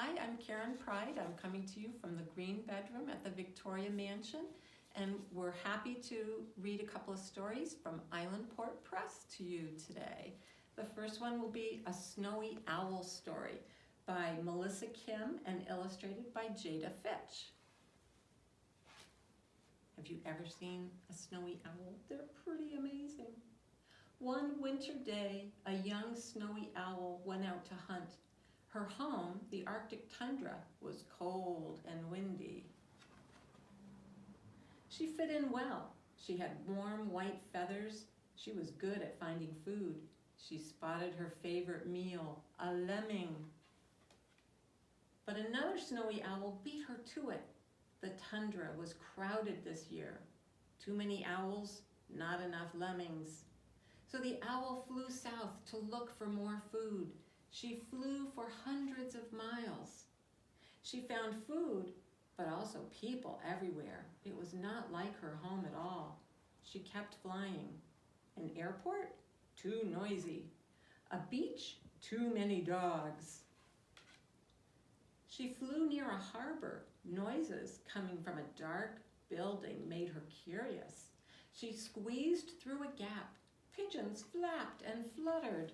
Hi, I'm Karen Pride. I'm coming to you from the Green Bedroom at the Victoria Mansion, and we're happy to read a couple of stories from Islandport Press to you today. The first one will be a snowy owl story by Melissa Kim and illustrated by Jada Fitch. Have you ever seen a snowy owl? They're pretty amazing. One winter day, a young snowy owl went out to hunt. Her home, the Arctic tundra, was cold and windy. She fit in well. She had warm white feathers. She was good at finding food. She spotted her favorite meal, a lemming. But another snowy owl beat her to it. The tundra was crowded this year. Too many owls, not enough lemmings. So the owl flew south to look for more food. She flew for hundreds of miles. She found food, but also people everywhere. It was not like her home at all. She kept flying. An airport? Too noisy. A beach? Too many dogs. She flew near a harbor. Noises coming from a dark building made her curious. She squeezed through a gap. Pigeons flapped and fluttered.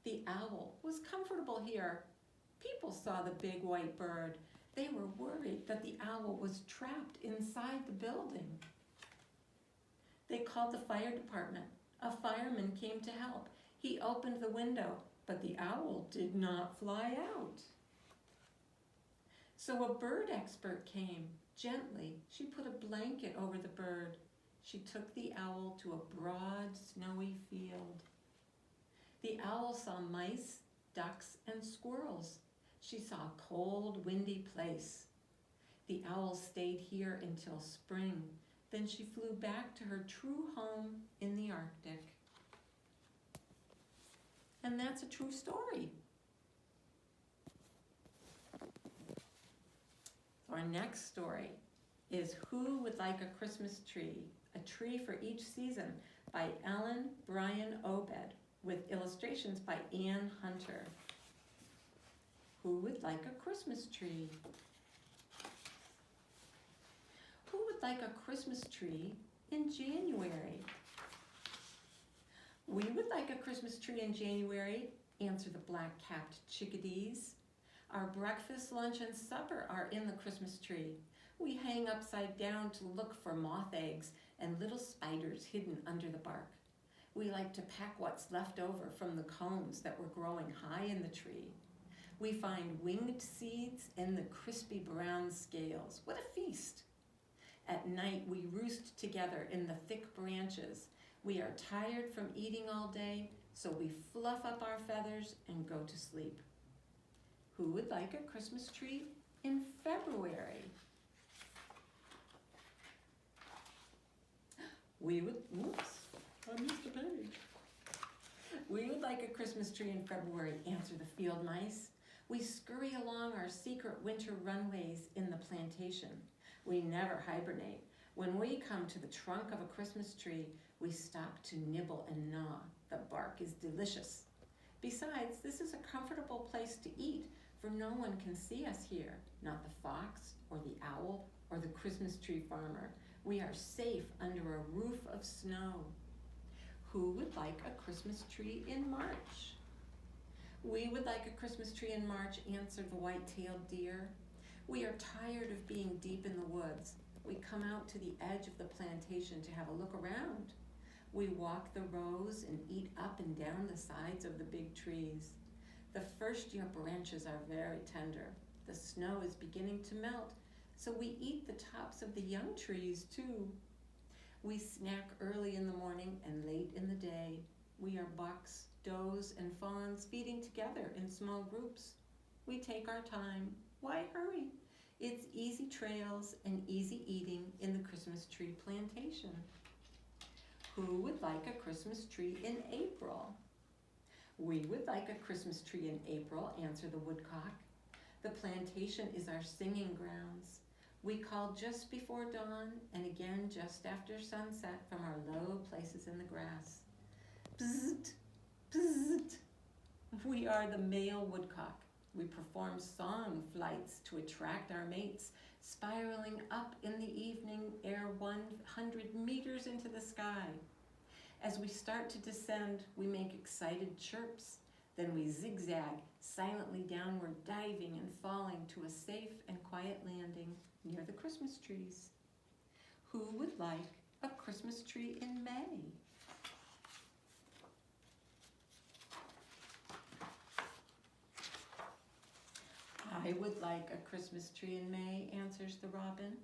The owl was comfortable here. People saw the big white bird. They were worried that the owl was trapped inside the building. They called the fire department. A fireman came to help. He opened the window, but the owl did not fly out. So a bird expert came. Gently, she put a blanket over the bird. She took the owl to a broad, snowy field. The owl saw mice, ducks, and squirrels. She saw a cold, windy place. The owl stayed here until spring. Then she flew back to her true home in the Arctic. And that's a true story. So our next story is Who Would Like a Christmas Tree? A Tree for Each Season by Ellen Bryan Obed, with illustrations by Ann Hunter. Who would like a Christmas tree? Who would like a Christmas tree in January? We would like a Christmas tree in January, answer the black-capped chickadees. Our breakfast, lunch, and supper are in the Christmas tree. We hang upside down to look for moth eggs and little spiders hidden under the bark. We like to pack what's left over from the cones that were growing high in the tree. We find winged seeds in the crispy brown scales. What a feast! At night, we roost together in the thick branches. We are tired from eating all day, so we fluff up our feathers and go to sleep. Who would like a Christmas tree in February? I missed a page. We would like a Christmas tree in February, answer the field mice. We scurry along our secret winter runways in the plantation. We never hibernate. When we come to the trunk of a Christmas tree, we stop to nibble and gnaw. The bark is delicious. Besides, this is a comfortable place to eat, for no one can see us here, not the fox or the owl or the Christmas tree farmer. We are safe under a roof of snow. Who would like a Christmas tree in March? We would like a Christmas tree in March, answered the white-tailed deer. We are tired of being deep in the woods. We come out to the edge of the plantation to have a look around. We walk the rows and eat up and down the sides of the big trees. The first-year branches are very tender. The snow is beginning to melt, so we eat the tops of the young trees too. We snack early in the morning and late in the day. We are bucks, does, and fawns feeding together in small groups. We take our time. Why hurry? It's easy trails and easy eating in the Christmas tree plantation. Who would like a Christmas tree in April? We would like a Christmas tree in April, answer the woodcock. The plantation is our singing grounds. We call just before dawn and again just after sunset from our low places in the grass. Bzzzt, bzzzt. We are the male woodcock. We perform song flights to attract our mates, spiraling up in the evening air 100 meters into the sky. As we start to descend, we make excited chirps. Then we zigzag silently downward, diving and falling to a safe and quiet landing near the Christmas trees. Who would like a Christmas tree in May? I would like a Christmas tree in May, answers the robin.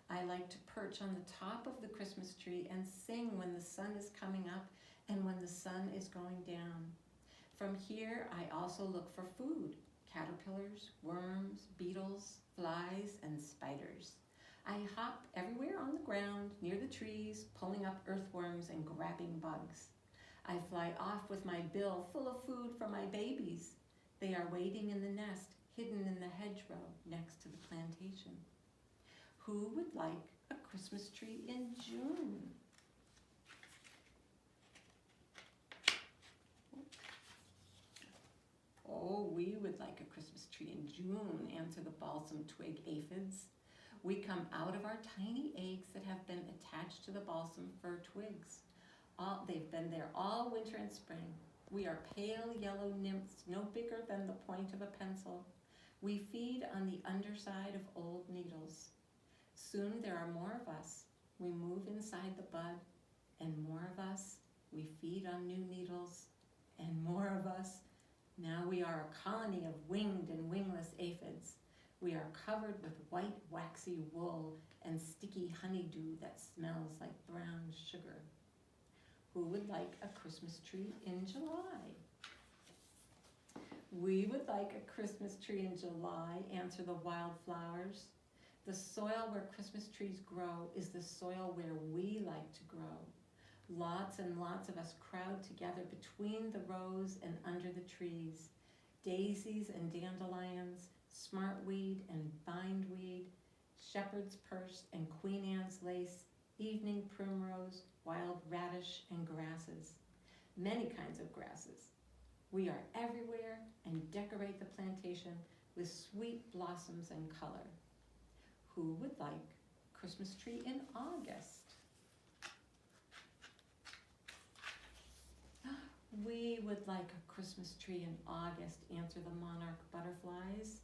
I like to perch on the top of the Christmas tree and sing when the sun is coming up and when the sun is going down. From here, I also look for food, caterpillars, worms, beetles, flies, and spiders. I hop everywhere on the ground, near the trees, pulling up earthworms and grabbing bugs. I fly off with my bill full of food for my babies. They are waiting in the nest, hidden in the hedgerow next to the plantation. Who would like a Christmas tree in June? Oh, we would like a Christmas tree in June, answer the balsam twig aphids. We come out of our tiny eggs that have been attached to the balsam fir twigs. They've been there all winter and spring. We are pale yellow nymphs, no bigger than the point of a pencil. We feed on the underside of old needles. Soon there are more of us. We move inside the bud, and more of us. We feed on new needles, and more of us. Now we are a colony of winged and wingless aphids. We are covered with white waxy wool and sticky honeydew that smells like brown sugar. Who would like a Christmas tree in July? We would like a Christmas tree in July, answer the wildflowers. The soil where Christmas trees grow is the soil where we like to grow. Lots and lots of us crowd together between the rows and under the trees. Daisies and dandelions, smartweed and bindweed, shepherd's purse and Queen Anne's lace, evening primrose, wild radish, and grasses. Many kinds of grasses. We are everywhere and decorate the plantation with sweet blossoms and color. Who would like a Christmas tree in August? We would like a Christmas tree in August, answer the monarch butterflies.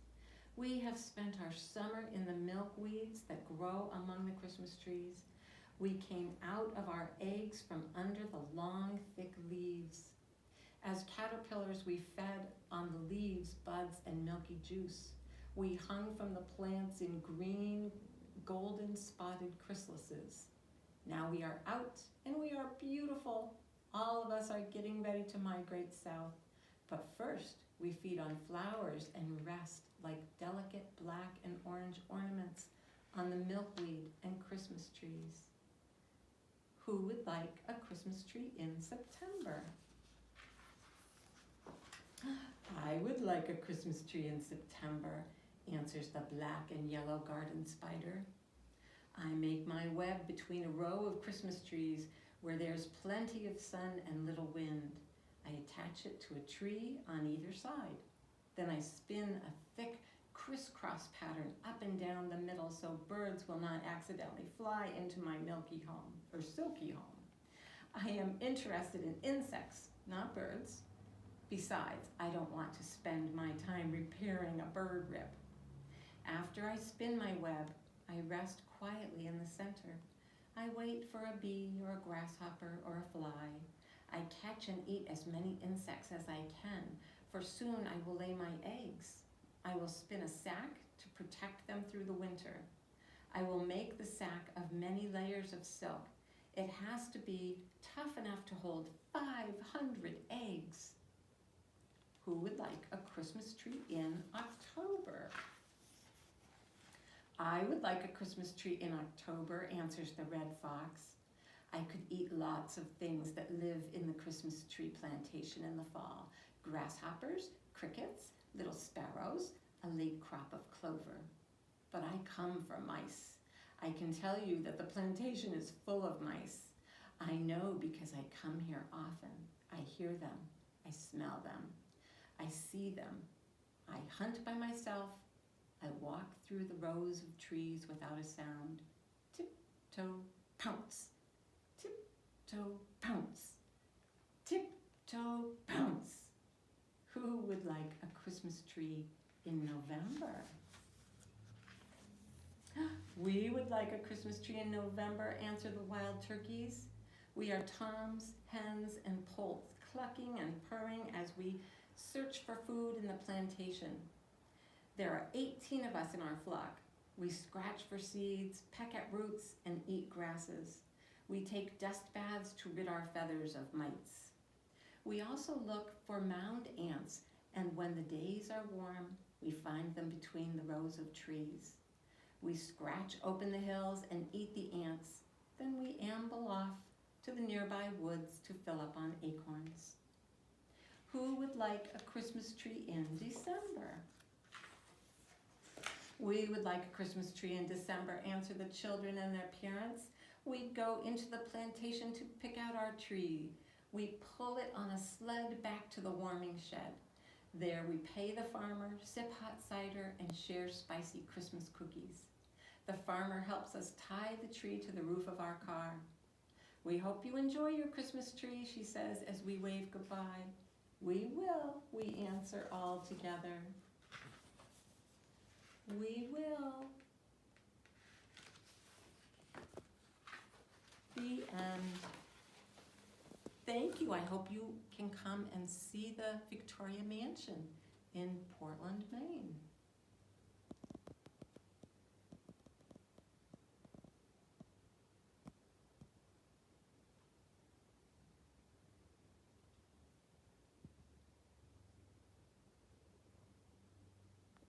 We have spent our summer in the milkweeds that grow among the Christmas trees. We came out of our eggs from under the long, thick leaves. As caterpillars, we fed on the leaves, buds, and milky juice. We hung from the plants in green, golden spotted chrysalises. Now we are out, and we are beautiful. All of us are getting ready to migrate south. But first, we feed on flowers and rest like delicate black and orange ornaments on the milkweed and Christmas trees. Who would like a Christmas tree in September? I would like a Christmas tree in September, answers the black and yellow garden spider. I make my web between a row of Christmas trees where there's plenty of sun and little wind. I attach it to a tree on either side. Then I spin a thick crisscross pattern up and down the middle so birds will not accidentally fly into my milky home, or silky home. I am interested in insects, not birds. Besides, I don't want to spend my time repairing a bird rib. After I spin my web, I rest quietly in the center. I wait for a bee or a grasshopper or a fly. I catch and eat as many insects as I can, for soon I will lay my eggs. I will spin a sack to protect them through the winter. I will make the sack of many layers of silk. It has to be tough enough to hold 500 eggs. Who would like a Christmas tree in October? I would like a Christmas tree in October, answers the red fox. I could eat lots of things that live in the Christmas tree plantation in the fall. Grasshoppers, crickets, little sparrows, a late crop of clover. But I come from mice. I can tell you that the plantation is full of mice. I know because I come here often. I hear them. I smell them. I see them. I hunt by myself. I walk through the rows of trees without a sound. Tip-toe, pounce. Tip-toe, pounce. Tip-toe, pounce. Who would like a Christmas tree in November? We would like a Christmas tree in November, answer the wild turkeys. We are toms, hens, and poults, clucking and purring as we search for food in the plantation. There are 18 of us in our flock. We scratch for seeds, peck at roots, and eat grasses. We take dust baths to rid our feathers of mites. We also look for mound ants, and when the days are warm, we find them between the rows of trees. We scratch open the hills and eat the ants. Then we amble off to the nearby woods to fill up on acorns. Who would like a Christmas tree in December? We would like a Christmas tree in December, answer the children and their parents. We go into the plantation to pick out our tree. We pull it on a sled back to the warming shed. There we pay the farmer, sip hot cider, and share spicy Christmas cookies. The farmer helps us tie the tree to the roof of our car. We hope you enjoy your Christmas tree, she says as we wave goodbye. We will, we answer all together. We will. The end. Thank you. I hope you can come and see the Victoria Mansion in Portland, Maine.